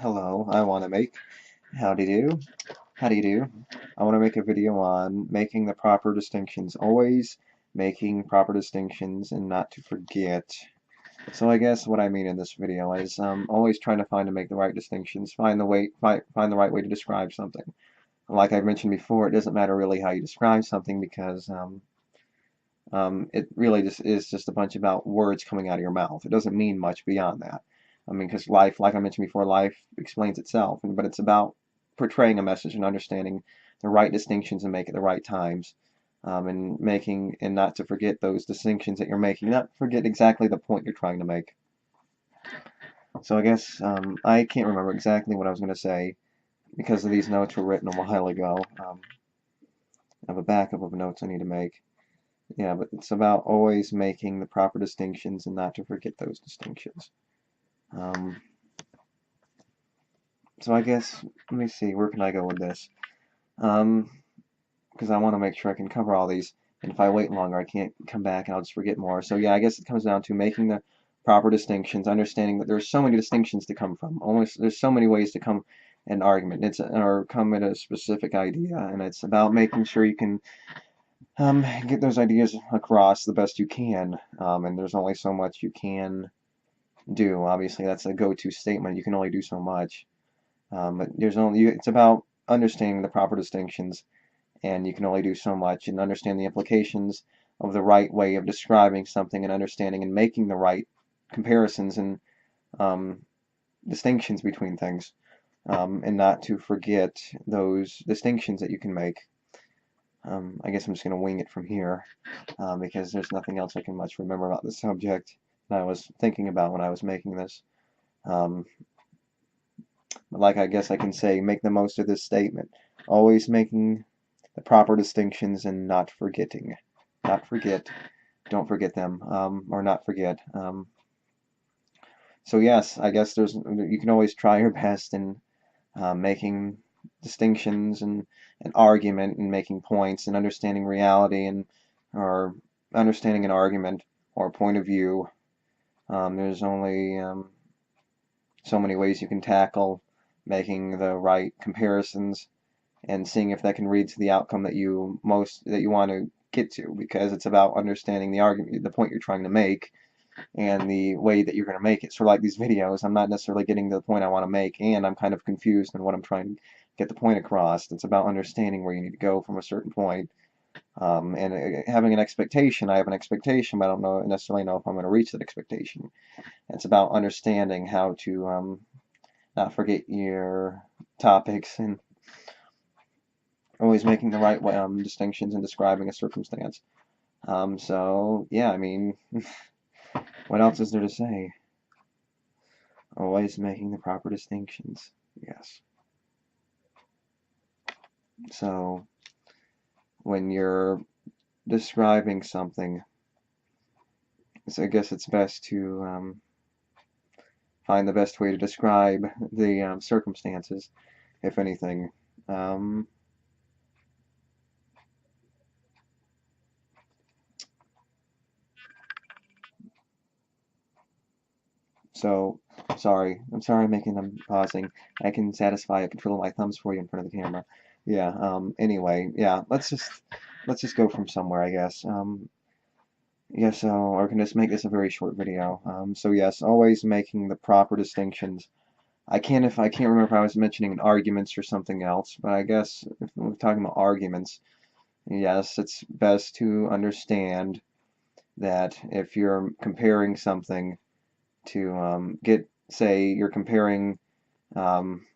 Hello, I want to make, howdy do, how do you do? I want to make a video on making the proper distinctions, always making proper distinctions and not to forget. So I guess what I mean in this video is always trying to make the right distinctions, find the right way to describe something. Like I've mentioned before, it doesn't matter really how you describe something because it really just is just a bunch about words coming out of your mouth. It doesn't mean much beyond that. I mean, because life, like I mentioned before, life explains itself, but it's about portraying a message and understanding the right distinctions and make it the right times, and making and not to forget those distinctions that you're making, not forget exactly the point you're trying to make. So I guess I can't remember exactly what I was going to say because of these notes were written a while ago. I have a backup of notes I need to make. Yeah, but it's about always making the proper distinctions and not to forget those distinctions. Um, so I guess, let me see, where can I go with this? Because I want to make sure I can cover all these, and if I wait longer, I can't come back and I'll just forget more. So yeah, I guess it comes down to making the proper distinctions, understanding that there's so many distinctions to come from. Almost, there's so many ways to come an argument. Or come at a specific idea, and it's about making sure you can get those ideas across the best you can. And there's only so much you can do. Obviously, that's a go-to statement. You can only do so much. But it's about understanding the proper distinctions, and you can only do so much, and understand the implications of the right way of describing something, and understanding and making the right comparisons and um, distinctions between things, and not to forget those distinctions that you can make. I guess I'm just going to wing it from here because there's nothing else I can much remember about the subject that I was thinking about when I was making this. Um, like I guess I can say, make the most of this statement. Always making the proper distinctions and not forgetting. Not forget. Don't forget them, or not forget. So yes, I guess you can always try your best in making distinctions and an argument and making points and understanding reality and or understanding an argument or point of view. There's only so many ways you can tackle making the right comparisons and seeing if that can lead to the outcome that you want to get to, because it's about understanding the argument, the point you're trying to make, and the way that you're going to make it. So like these videos, I'm not necessarily getting to the point I want to make, and I'm kind of confused in what I'm trying to get the point across. It's about understanding where you need to go from a certain point, and having an expectation. I have an expectation, but I don't necessarily know if I'm going to reach that expectation. It's about understanding how to not forget your topics and always making the right distinctions in describing a circumstance. So yeah, I mean, what else is there to say? Always making the proper distinctions. Yes. So when you're describing something, so I guess it's best to find the best way to describe the circumstances, if anything. Um, so, sorry. I'm sorry I'm making them pausing. I can satisfy a control of my thumbs for you in front of the camera. Yeah, anyway, yeah, let's just go from somewhere, I guess. Yeah, so I can just make this a very short video. So yes, always making the proper distinctions. I can't remember if I was mentioning arguments or something else, but I guess if we're talking about arguments, yes, it's best to understand that if you're comparing something to say you're comparing um,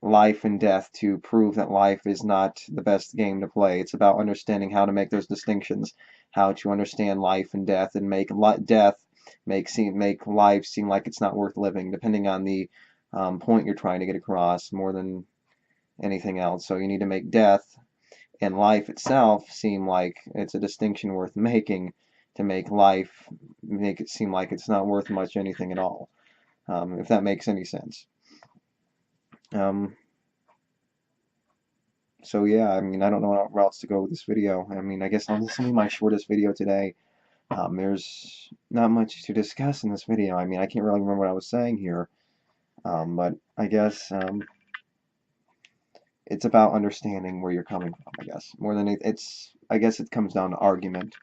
life and death to prove that life is not the best game to play. It's about understanding how to make those distinctions, how to understand life and death, and make death make life seem like it's not worth living, depending on the point you're trying to get across more than anything else. So you need to make death and life itself seem like it's a distinction worth making to make it seem like it's not worth much anything at all. If that makes any sense. Um, So yeah, I mean, I don't know where else to go with this video. I mean, I guess this will be my shortest video today. There's not much to discuss in this video. I mean, I can't really remember what I was saying here. But I guess it's about understanding where you're coming from, I guess. More than I guess it comes down to argument,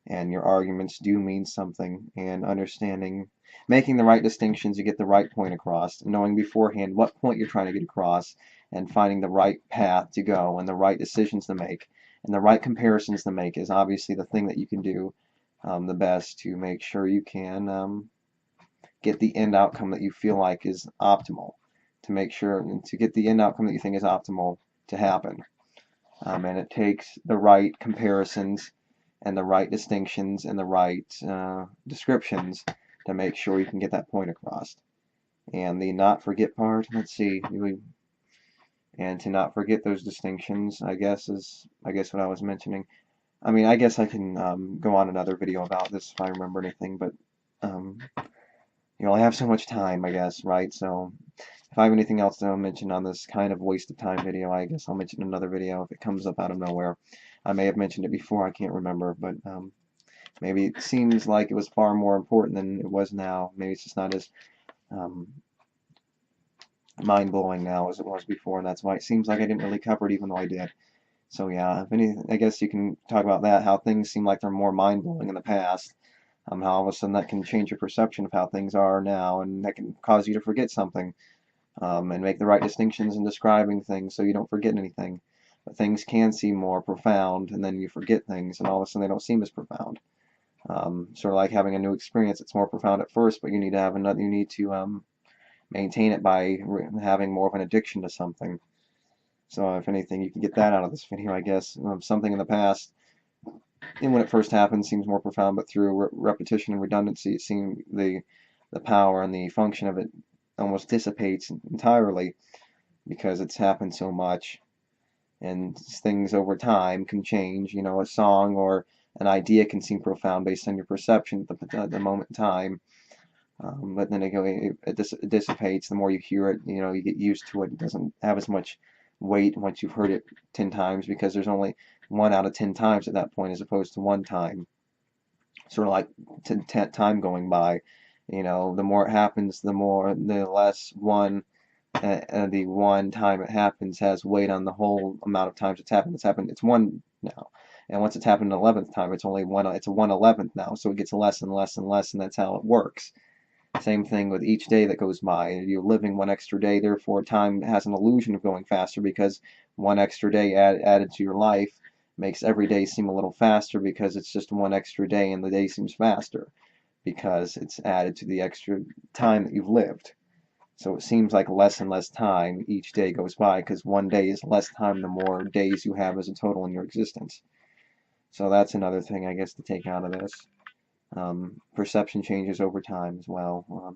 and your arguments do mean something, and understanding, making the right distinctions to get the right point across, knowing beforehand what point you're trying to get across, and finding the right path to go, and the right decisions to make, and the right comparisons to make is obviously the thing that you can do the best to make sure you can get the end outcome that you feel like is optimal, to make sure and to get the end outcome that you think is optimal to happen. And it takes the right comparisons and the right distinctions and the right descriptions to make sure you can get that point across. And the not forget part, let's see, and to not forget those distinctions, I guess what I was mentioning. I mean, I guess I can go on another video about this if I remember anything, but you know, I have so much time, I guess, right? So if I have anything else to mention on this kind of waste of time video, I guess I'll mention another video if it comes up out of nowhere. I may have mentioned it before, I can't remember, but maybe it seems like it was far more important than it was now. Maybe it's just not as um, mind-blowing now as it was before, and that's why it seems like I didn't really cover it even though I did. So yeah, if any, I guess you can talk about that, how things seem like they're more mind-blowing in the past. How all of a sudden that can change your perception of how things are now, and that can cause you to forget something, and make the right distinctions in describing things so you don't forget anything. But things can seem more profound, and then you forget things, and all of a sudden they don't seem as profound. Sort of like having a new experience, it's more profound at first, but you need to have another. You need to maintain it by having more of an addiction to something. So if anything, you can get that out of this video, I guess. Something in the past, and when it first happened, seems more profound, but through repetition and redundancy, it seemed the power and the function of it almost dissipates entirely because it's happened so much. And things over time can change. You know, a song or an idea can seem profound based on your perception at the moment in time. But then it dissipates. The more you hear it, you know, you get used to it. It doesn't have as much weight once you've heard it 10 times because there's only 1 out of 10 times at that point as opposed to 1 time. Sort of like time going by. You know, the more it happens, the less the 1 time it happens has weight on the whole amount of times it's happened. It's 1 now. And once it's happened an 11th time, it's only 1, it's a 1/11th now, so it gets less and less and less, and that's how it works. Same thing with each day that goes by. You're living 1 extra day, therefore time has an illusion of going faster because 1 extra day added to your life makes every day seem a little faster because it's just 1 extra day and the day seems faster because it's added to the extra time that you've lived. So it seems like less and less time each day goes by because 1 day is less time the more days you have as a total in your existence. So that's another thing, I guess, to take out of this. Perception changes over time as well.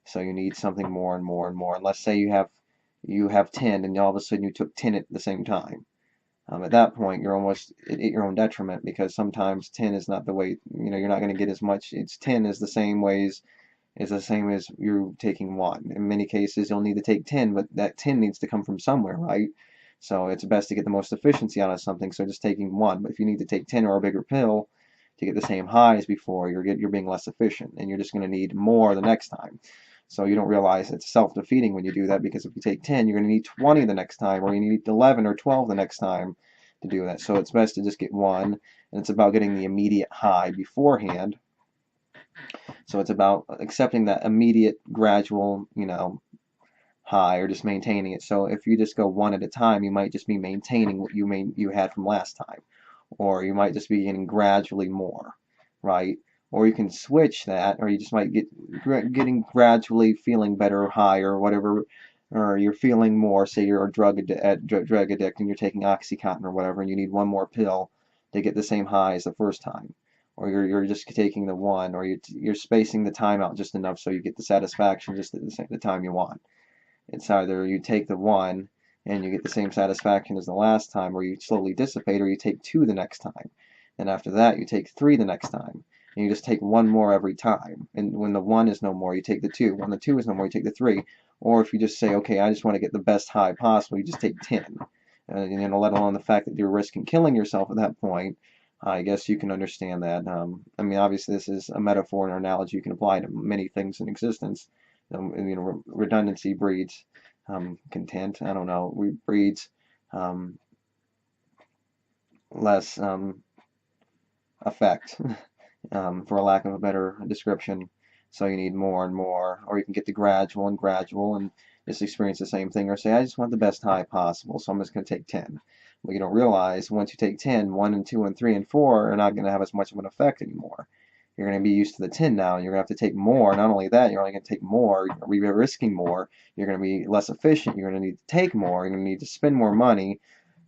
So you need something more and more and more. And let's say you have 10 and all of a sudden you took 10 at the same time. At that point, you're almost at your own detriment because sometimes 10 is not the way, you know, you're not going to get as much. It's 10 is the same as you taking 1. In many cases, you'll need to take 10, but that 10 needs to come from somewhere, right? So it's best to get the most efficiency out of something, so just taking 1. But if you need to take 10 or a bigger pill to get the same high as before, you're being less efficient, and you're just going to need more the next time. So you don't realize it's self-defeating when you do that, because if you take 10, you're going to need 20 the next time, or you need 11 or 12 the next time to do that. So it's best to just get 1, and it's about getting the immediate high beforehand. So it's about accepting that immediate, gradual, you know, high, or just maintaining it. So if you just go 1 at a time, you might just be maintaining what you had from last time, or you might just be getting gradually more, right? Or you can switch that, or you just might getting gradually feeling better, higher, whatever, or you're feeling more. Say you're a drug addict and you're taking OxyContin or whatever, and you need 1 more pill to get the same high as the first time. Or you're just taking the 1, or you're spacing the time out just enough so you get the satisfaction just at the time you want. It's either you take the 1 and you get the same satisfaction as the last time, or you slowly dissipate, or you take 2 the next time. And after that, you take 3 the next time. And you just take 1 more every time. And when the 1 is no more, you take the 2. When the 2 is no more, you take the 3. Or if you just say, okay, I just want to get the best high possible, you just take 10. And you know, let alone the fact that you're risking killing yourself at that point, I guess you can understand that. I mean, obviously, this is a metaphor and an analogy you can apply to many things in existence. Redundancy breeds content. I don't know. Breeds less effect, for a lack of a better description. So you need more and more, or you can get the gradual and gradual and just experience the same thing, or say, I just want the best high possible, so I'm just going to take 10. But you don't realize once you take 10, 1 and 2 and 3 and 4 are not going to have as much of an effect anymore. You're going to be used to the 10 now, and you're going to have to take more. Not only that, you're only going to take more, you're risking more, you're going to be less efficient, you're going to need to take more, you're going to need to spend more money,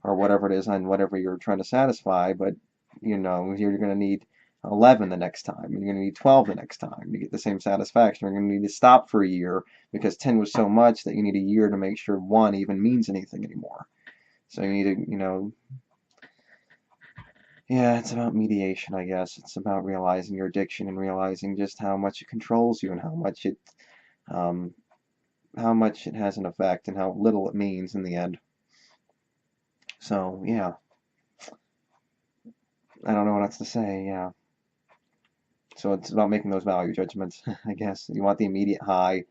or whatever it is on whatever you're trying to satisfy, but you're going to need 11 the next time, and you're going to need 12 the next time to get the same satisfaction. You're going to need to stop for a year because 10 was so much that you need a year to make sure 1 even means anything anymore. So you need to, yeah, it's about mediation, I guess. It's about realizing your addiction and realizing just how much it controls you and um, how much it has an effect and how little it means in the end. So, yeah, I don't know what else to say, yeah. So it's about making those value judgments, I guess. You want the immediate high,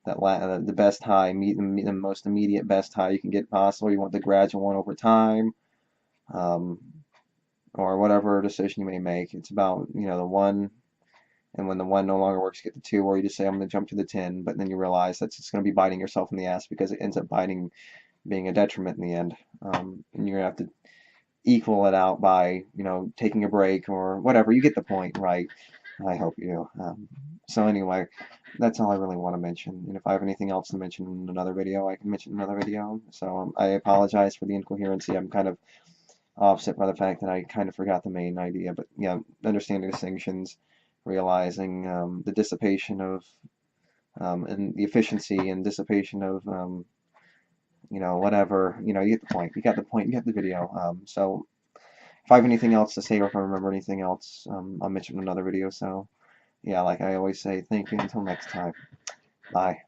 the best high, the most immediate best high you can get possible. You want the gradual one over time, um, or whatever decision you may make. It's about, the one, and when the one no longer works, get the two, or you just say, I'm going to jump to the 10, but then you realize that's just going to be biting yourself in the ass because it ends up being a detriment in the end. And you're going to have to equal it out by, taking a break or whatever. You get the point, right? I hope you do. So anyway, that's all I really want to mention. And if I have anything else to mention in another video, I can mention in another video. So I apologize for the incoherency. I'm kind of offset by the fact that I kind of forgot the main idea. But yeah, understanding distinctions, realizing the dissipation of and the efficiency and dissipation of whatever. You get the point. You got the point. You got the video. So if I have anything else to say or if I remember anything else, I'll mention in another video. So yeah, like I always say, thank you until next time. Bye.